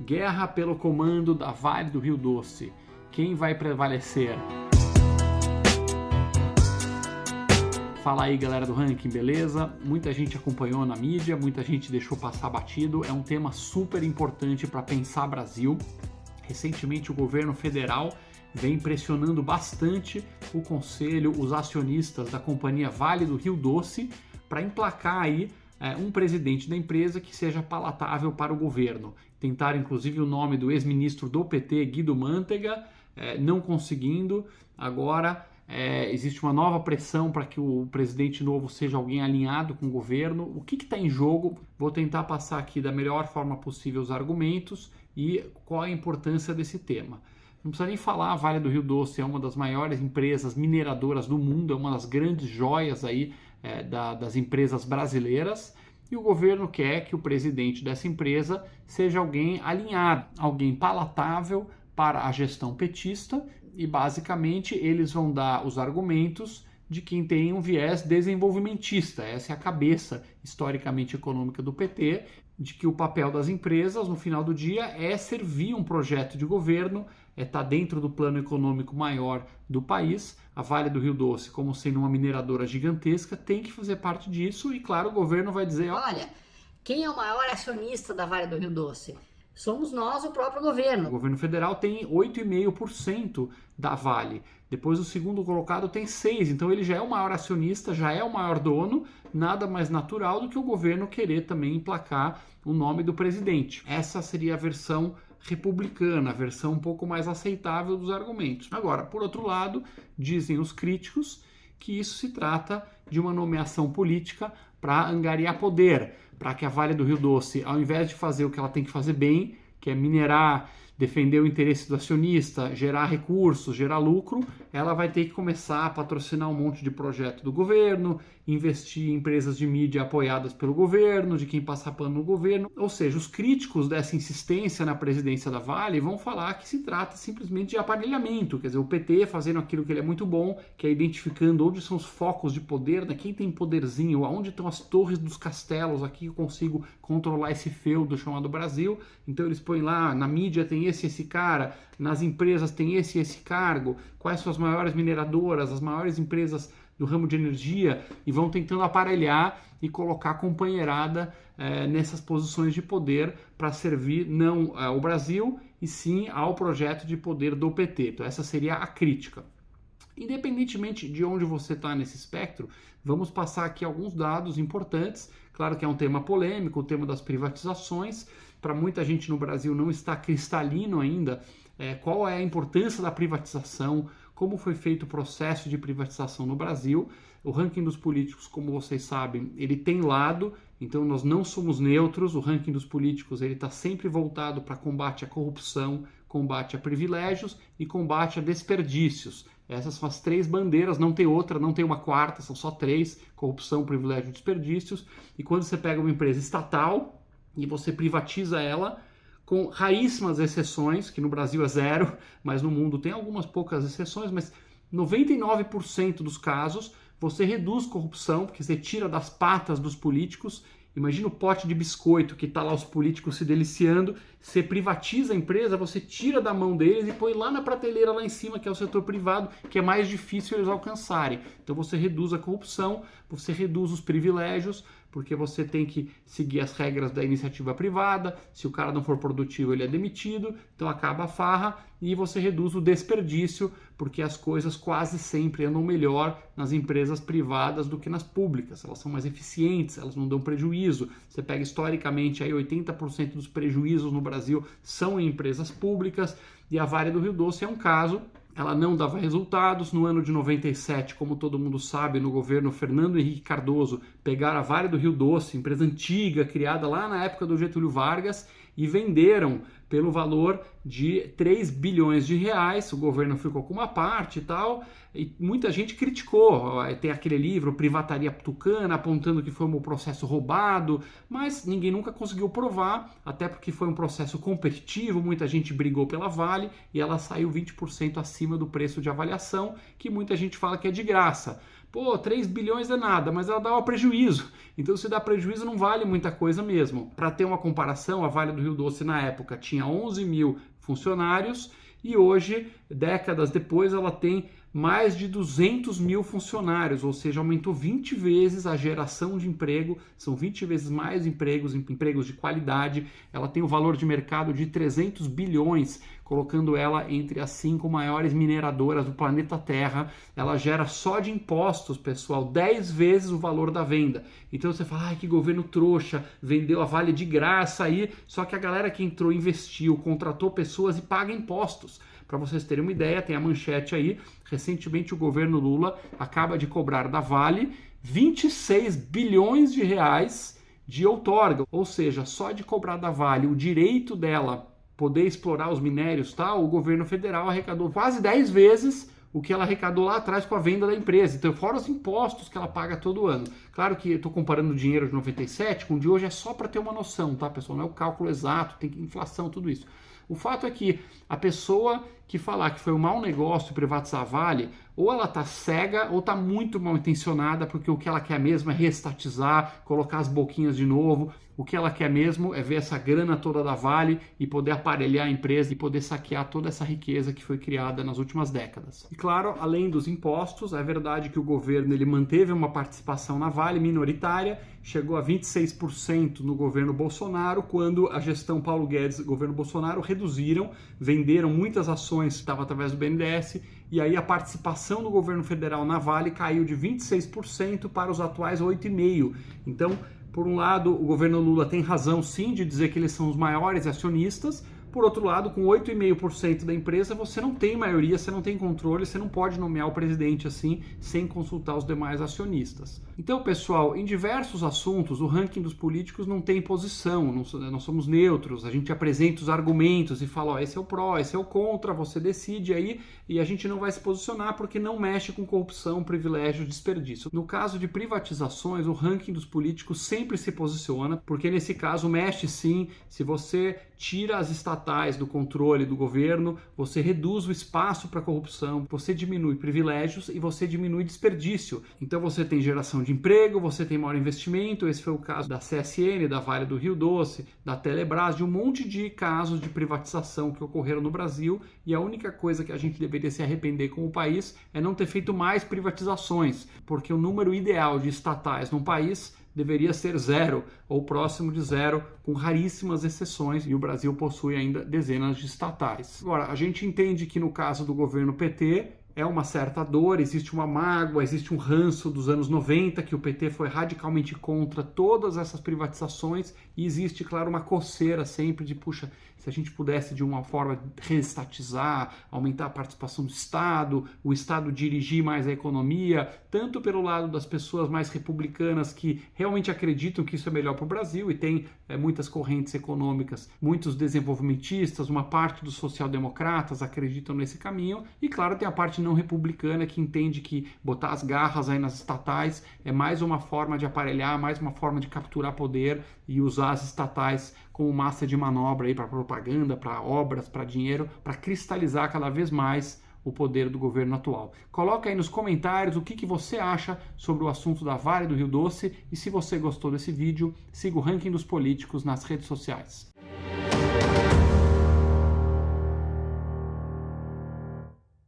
Guerra pelo comando da Vale do Rio Doce. Quem vai prevalecer? Fala aí, galera do Ranking, beleza? Muita gente acompanhou na mídia, muita gente deixou passar batido. É um tema super importante para pensar Brasil. Recentemente o governo federal vem pressionando bastante o conselho, os acionistas da companhia Vale do Rio Doce para emplacar aí um presidente da empresa que seja palatável para o governo. Tentaram inclusive o nome do ex-ministro do PT, Guido Mantega, não conseguindo. Agora existe uma nova pressão para que o presidente novo seja alguém alinhado com o governo. O que está em jogo? Vou tentar passar aqui da melhor forma possível os argumentos e qual a importância desse tema. Não precisa nem falar, a Vale do Rio Doce é uma das maiores empresas mineradoras do mundo, é uma das grandes joias aí das empresas brasileiras, e o governo quer que o presidente dessa empresa seja alguém alinhado, alguém palatável para a gestão petista, e basicamente eles vão dar os argumentos de quem tem um viés desenvolvimentista. Essa é a cabeça historicamente econômica do PT, de que o papel das empresas no final do dia é servir um projeto de governo, estar dentro do plano econômico maior do país. A Vale do Rio Doce, como sendo uma mineradora gigantesca, tem que fazer parte disso, e claro, o governo vai dizer: olha, quem é o maior acionista da Vale do Rio Doce? Somos nós, o próprio governo. O governo federal tem 8,5% da Vale. Depois o segundo colocado tem 6%. Então ele já é o maior acionista, já é o maior dono. Nada mais natural do que o governo querer também emplacar o nome do presidente. Essa seria a versão republicana, a versão um pouco mais aceitável dos argumentos. Agora, por outro lado, dizem os críticos que isso se trata de uma nomeação política para angariar poder, para que a Vale do Rio Doce, ao invés de fazer o que ela tem que fazer bem, que é minerar, defender o interesse do acionista, gerar recursos, gerar lucro, ela vai ter que começar a patrocinar um monte de projeto do governo, investir em empresas de mídia apoiadas pelo governo, de quem passa pano no governo. Ou seja, os críticos dessa insistência na presidência da Vale vão falar que se trata simplesmente de aparelhamento, quer dizer, o PT fazendo aquilo que ele é muito bom, que é identificando onde são os focos de poder, né? Quem tem poderzinho, aonde estão as torres dos castelos, aqui eu consigo controlar esse feudo chamado Brasil. Então eles põem lá, na mídia tem esse cara, nas empresas tem esse cargo, quais são as maiores mineradoras, as maiores empresas do ramo de energia, e vão tentando aparelhar e colocar companheirada nessas posições de poder para servir não ao Brasil, e sim ao projeto de poder do PT. Então essa seria a crítica. Independentemente de onde você está nesse espectro, vamos passar aqui alguns dados importantes. Claro que é um tema polêmico, o tema das privatizações. Para muita gente no Brasil não está cristalino ainda qual é a importância da privatização, como foi feito o processo de privatização no Brasil. O ranking dos políticos, como vocês sabem, ele tem lado, então nós não somos neutros. O ranking dos políticos ele está sempre voltado para combate à corrupção, combate a privilégios e combate a desperdícios. Essas são as 3 bandeiras, não tem outra, não tem uma quarta, são só 3, corrupção, privilégio e desperdícios. E quando você pega uma empresa estatal e você privatiza ela, com raríssimas exceções, que no Brasil é 0, mas no mundo tem algumas poucas exceções, mas 99% dos casos você reduz corrupção, porque você tira das patas dos políticos. Imagina o pote de biscoito que está lá os políticos se deliciando, você privatiza a empresa, você tira da mão deles e põe lá na prateleira lá em cima, que é o setor privado, que é mais difícil eles alcançarem. Então você reduz a corrupção, você reduz os privilégios, porque você tem que seguir as regras da iniciativa privada. Se o cara não for produtivo, ele é demitido, então acaba a farra, e você reduz o desperdício, porque as coisas quase sempre andam melhor nas empresas privadas do que nas públicas. Elas são mais eficientes, elas não dão prejuízo. Você pega historicamente aí 80% dos prejuízos no Brasil são em empresas públicas, e a Vale do Rio Doce é um caso. Ela não dava resultados. No ano de 97, como todo mundo sabe, no governo Fernando Henrique Cardoso, pegaram a Vale do Rio Doce, empresa antiga, criada lá na época do Getúlio Vargas, e venderam pelo valor de 3 bilhões de reais. O governo ficou com uma parte e tal, e muita gente criticou. Tem aquele livro, Privataria Tucana, apontando que foi um processo roubado, mas ninguém nunca conseguiu provar, até porque foi um processo competitivo, muita gente brigou pela Vale, e ela saiu 20% acima do preço de avaliação, que muita gente fala que é de graça. Pô, 3 bilhões é nada, mas ela dá um prejuízo. Então, se dá prejuízo, não vale muita coisa mesmo. Para ter uma comparação, a Vale do Rio Doce, na época, tinha 11 mil funcionários e hoje, décadas depois, ela tem mais de 200 mil funcionários, ou seja, aumentou 20 vezes a geração de emprego, são 20 vezes mais empregos de qualidade. Ela tem um valor de mercado de 300 bilhões, colocando ela entre as 5 maiores mineradoras do planeta Terra. Ela gera só de impostos, pessoal, 10 vezes o valor da venda. Então você fala, que governo trouxa, vendeu a Vale de graça aí, só que a galera que entrou, investiu, contratou pessoas e paga impostos. Para vocês terem uma ideia, tem a manchete aí, recentemente o governo Lula acaba de cobrar da Vale 26 bilhões de reais de outorga, ou seja, só de cobrar da Vale o direito dela poder explorar os minérios, o governo federal arrecadou quase 10 vezes o que ela arrecadou lá atrás com a venda da empresa. Então, fora os impostos que ela paga todo ano. Claro que eu estou comparando o dinheiro de 97 com o de hoje, é só para ter uma noção, pessoal? Não é o cálculo exato, tem inflação, tudo isso. O fato é que a pessoa que falar que foi um mau negócio privatizar a Vale, ou ela está cega ou está muito mal intencionada, porque o que ela quer mesmo é reestatizar, colocar as boquinhas de novo. O que ela quer mesmo é ver essa grana toda da Vale e poder aparelhar a empresa e poder saquear toda essa riqueza que foi criada nas últimas décadas. E claro, além dos impostos, é verdade que o governo ele manteve uma participação na Vale minoritária, chegou a 26% no governo Bolsonaro, quando a gestão Paulo Guedes e o governo Bolsonaro reduziram, venderam muitas ações que estavam através do BNDES, e aí a participação do governo federal na Vale caiu de 26% para os atuais 8,5%. Então, por um lado, o governo Lula tem razão sim de dizer que eles são os maiores acionistas. Por outro lado, com 8,5% da empresa, você não tem maioria, você não tem controle, você não pode nomear o presidente assim, sem consultar os demais acionistas. Então, pessoal, em diversos assuntos, o ranking dos políticos não tem posição, nós somos neutros, a gente apresenta os argumentos e fala, esse é o pró, esse é o contra, você decide aí, e a gente não vai se posicionar porque não mexe com corrupção, privilégio, desperdício. No caso de privatizações, o ranking dos políticos sempre se posiciona, porque nesse caso mexe sim, se você tira as estatais do controle do governo, você reduz o espaço para corrupção, você diminui privilégios e você diminui desperdício. Então você tem geração de emprego, você tem maior investimento, esse foi o caso da CSN, da Vale do Rio Doce, da Telebrás, de um monte de casos de privatização que ocorreram no Brasil, e a única coisa que a gente deveria se arrepender como país é não ter feito mais privatizações, porque o número ideal de estatais num país deveria ser 0 ou próximo de 0, com raríssimas exceções, e o Brasil possui ainda dezenas de estatais. Agora, a gente entende que no caso do governo PT é uma certa dor, existe uma mágoa, existe um ranço dos anos 90, que o PT foi radicalmente contra todas essas privatizações, e existe, claro, uma coceira sempre de, puxa, se a gente pudesse de uma forma reestatizar, aumentar a participação do Estado, o Estado dirigir mais a economia, tanto pelo lado das pessoas mais republicanas que realmente acreditam que isso é melhor para o Brasil, e tem muitas correntes econômicas, muitos desenvolvimentistas, uma parte dos social-democratas acreditam nesse caminho, e claro, tem a parte não republicana que entende que botar as garras aí nas estatais é mais uma forma de aparelhar, mais uma forma de capturar poder e usar as estatais como massa de manobra aí para propaganda, para obras, para dinheiro, para cristalizar cada vez mais o poder do governo atual. Coloca aí nos comentários o que você acha sobre o assunto da Vale do Rio Doce, e se você gostou desse vídeo, siga o Ranking dos Políticos nas redes sociais.